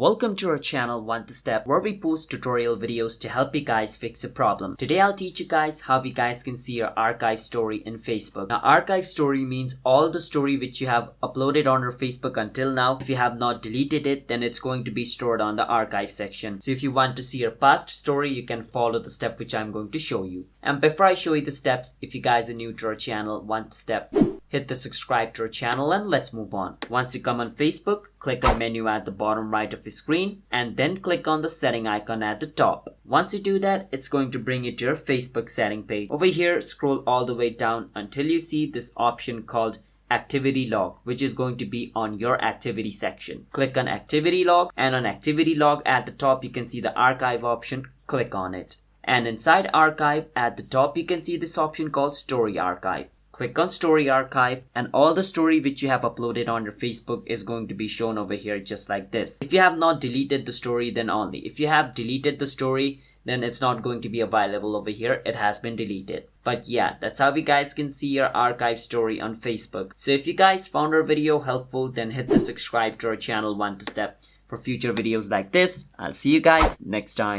Welcome to our channel One to Step, where we post tutorial videos to help you guys fix a problem. Today I'll teach you guys how you guys can see your archive story in Facebook. Now archive story means all the story which you have uploaded on your Facebook until now. If you have not deleted it, then it's going to be stored on the archive section. So if you want to see your past story, you can follow the step which I'm going to show you. And before I show you the steps, if you guys are new to our channel One to Step, hit the subscribe to our channel and let's move on. Once you come on Facebook, click on menu at the bottom right of your screen and then click on the setting icon at the top. Once you do that, it's going to bring you to your Facebook setting page. Over here, scroll all the way down until you see this option called activity log, which is going to be on your activity section. Click on activity log, and on activity log at the top you can see the archive option. Click on it. And inside archive at the top you can see this option called story archive. Click on story archive and all the story which you have uploaded on your Facebook is going to be shown over here just like this. If you have not deleted the story, then only. If you have deleted the story, then it's not going to be available over here. It has been deleted. But yeah, that's how you guys can see your archive story on Facebook. So if you guys found our video helpful, then hit the subscribe to our channel One to Step for future videos like this. I'll see you guys next time.